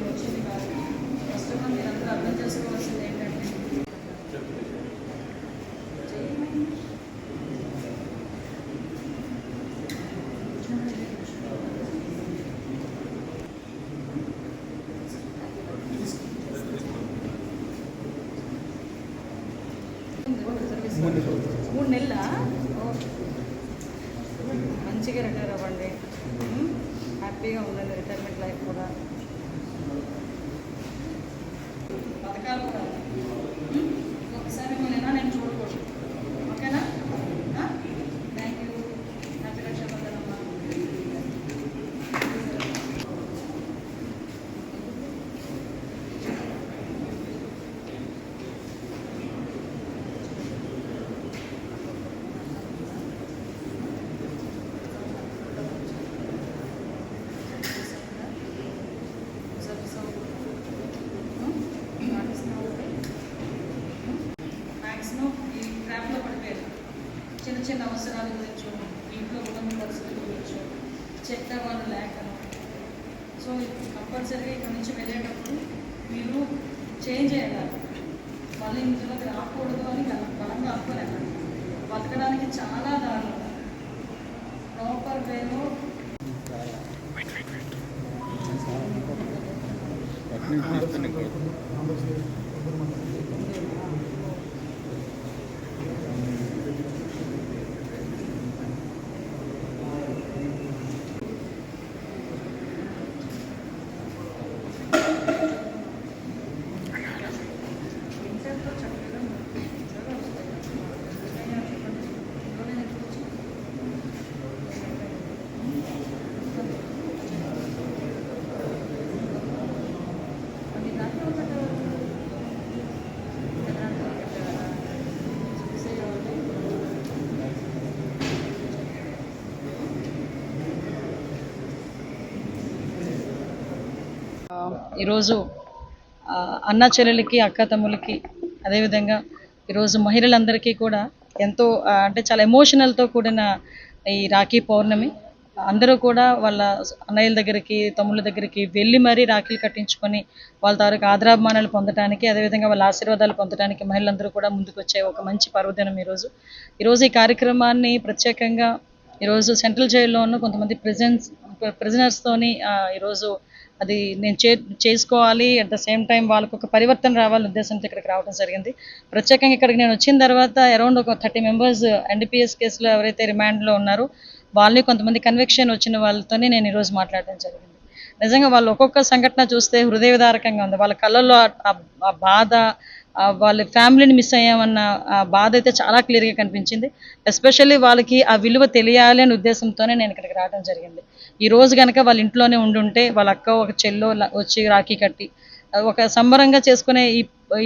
వచ్చింది కాదు. First of all మీరందరూ అర్థం చేసుకోవాల్సింది ఏంటంటే మూడు నెలల మంచిగా రిటైర్ అవ్వండి, హ్యాపీగా ఉండండి. రిటైర్మెంట్ లైఫ్ కూడా పథకాలు కూడా ఒకసారి నేను చూడకూడదు. ఓకేనా? Thank you. హ్యాపీ రక్షాబంధనమ్మా. మ్యాక్సిమం ఈ ట్రాప్లో పడిపోయారు. చిన్న చిన్న అవసరాల గురించి, ఇంట్లో కుటుంబ పరిస్థితుల గురించి చెప్పేవాళ్ళు లేకను. సో కంపల్సరీగా ఇక్కడ నుంచి వెళ్ళేటప్పుడు మీరు చేంజ్ అయ్యాలి. మళ్ళీ ఇందులోకి రాకూడదు అని బలంగా అనుకోలేదు. బతకడానికి చాలా దారులు ప్రాపర్ వేలో ఈరోజు అన్న చెల్లెలకి, అక్క తమ్ములకి, అదేవిధంగా ఈరోజు మహిళలందరికీ కూడా ఎంతో అంటే చాలా ఎమోషనల్తో కూడిన ఈ రాఖీ పౌర్ణమి. అందరూ కూడా వాళ్ళ అన్నయ్యల దగ్గరికి, తమ్ముళ్ళ దగ్గరికి వెళ్ళి మరీ రాఖీలు కట్టించుకొని వాళ్ళ తాలూకు ఆదరాభిమానాలు పొందడానికి, అదేవిధంగా వాళ్ళ ఆశీర్వాదాలు పొందడానికి మహిళలందరూ కూడా ముందుకు వచ్చే ఒక మంచి పర్వదినం ఈరోజు ఈ కార్యక్రమాన్ని ప్రత్యేకంగా ఈరోజు సెంట్రల్ జైల్లో ఉన్న కొంతమంది ప్రిజనర్స్తోని ఈరోజు అది నేను చేసుకోవాలి. అట్ ద సేమ్ టైం వాళ్ళకు ఒక పరివర్తన రావాలని ఉద్దేశంతో ఇక్కడికి రావడం జరిగింది. ప్రత్యేకంగా ఇక్కడికి నేను వచ్చిన తర్వాత అరౌండ్ ఒక 30 మెంబర్స్ NDPS కేసులో ఎవరైతే రిమాండ్లో ఉన్నారో వాళ్ళని, కొంతమంది కన్విక్షన్ వచ్చిన వాళ్ళతోనే నేను ఈరోజు మాట్లాడడం జరిగింది. నిజంగా వాళ్ళు ఒక్కొక్క సంఘటన చూస్తే హృదయ విదారకంగా ఉంది. వాళ్ళ కళ్ళల్లో ఆ బాధ, వాళ్ళ ఫ్యామిలీని మిస్ అయ్యామన్న ఆ బాధ అయితే చాలా క్లియర్గా కనిపించింది. ఎస్పెషల్లీ వాళ్ళకి ఆ విలువ తెలియాలి అనే ఉద్దేశంతోనే నేను ఇక్కడికి రావడం జరిగింది. ఈ రోజు కనుక వాళ్ళ ఇంట్లోనే ఉండుంటే, వాళ్ళ అక్క ఒక చెల్లో వచ్చి రాఖీ కట్టి ఒక సంబరంగా చేసుకునే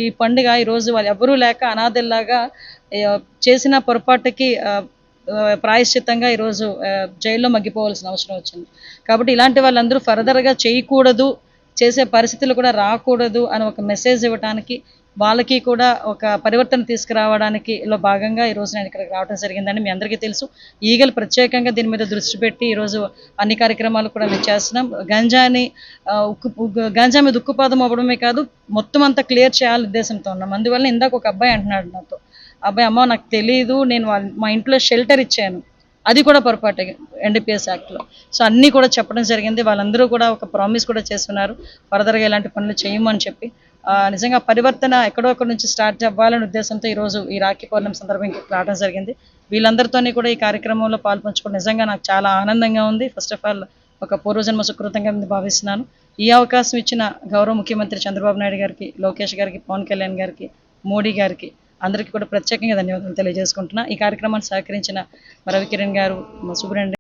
ఈ పండుగ ఈరోజు వాళ్ళు ఎవరూ లేక అనాథల్లాగా చేసిన పొరపాటుకి ప్రాయశ్చిత్తంగా ఈరోజు జైల్లో మగ్గిపోవాల్సిన అవసరం వచ్చింది. కాబట్టి ఇలాంటి వాళ్ళందరూ ఫర్దర్గా చేయకూడదు, చేసే పరిస్థితులు కూడా రాకూడదు అని ఒక మెసేజ్ ఇవ్వడానికి, వాళ్ళకి కూడా ఒక పరివర్తన తీసుకురావడానికి భాగంగా ఈరోజు నేను ఇక్కడికి రావడం జరిగిందని మీ అందరికీ తెలుసు. ఈగలు ప్రత్యేకంగా దీని మీద దృష్టి పెట్టి ఈరోజు అన్ని కార్యక్రమాలు కూడా మేము చేస్తున్నాం. గంజా మీద ఉక్కుపాదం అవ్వడమే కాదు, మొత్తం అంతా క్లియర్ చేయాలని ఉద్దేశంతో ఉన్నాం. అందువల్ల ఇందాక ఒక అబ్బాయి అంటున్నాడు నాతో, అబ్బాయి అమ్మ నాకు తెలియదు, నేను మా ఇంట్లో షెల్టర్ ఇచ్చాను, అది కూడా పొరపాటే NDPS యాక్ట్లో. సో అన్నీ కూడా చెప్పడం జరిగింది. వాళ్ళందరూ కూడా ఒక ప్రామిస్ కూడా చేస్తున్నారు, ఫర్దర్గా ఇలాంటి పనులు చేయమని చెప్పి. నిజంగా పరివర్తన ఎక్కడో అక్కడి నుంచి స్టార్ట్ అవ్వాలనే ఉద్దేశంతో ఈరోజు ఈ రాఖీ పౌర్ణమి సందర్భంగా రావడం జరిగింది. వీళ్ళందరితోని కూడా ఈ కార్యక్రమంలో పాల్పంచుకోవడం నిజంగా నాకు చాలా ఆనందంగా ఉంది. ఫస్ట్ ఆఫ్ ఆల్ ఒక పూర్వజన్మ సుకృతంగా భావిస్తున్నాను. ఈ అవకాశం ఇచ్చిన గౌరవ ముఖ్యమంత్రి చంద్రబాబు నాయుడు గారికి, లోకేష్ గారికి, పవన్ కళ్యాణ్ గారికి, మోడీ గారికి అందరికీ కూడా ప్రత్యేకంగా ధన్యవాదాలు తెలియజేసుకుంటున్నా. ఈ కార్యక్రమాన్ని సహకరించిన రవికిరణ్ గారు, సుబ్రహ్మణ్యం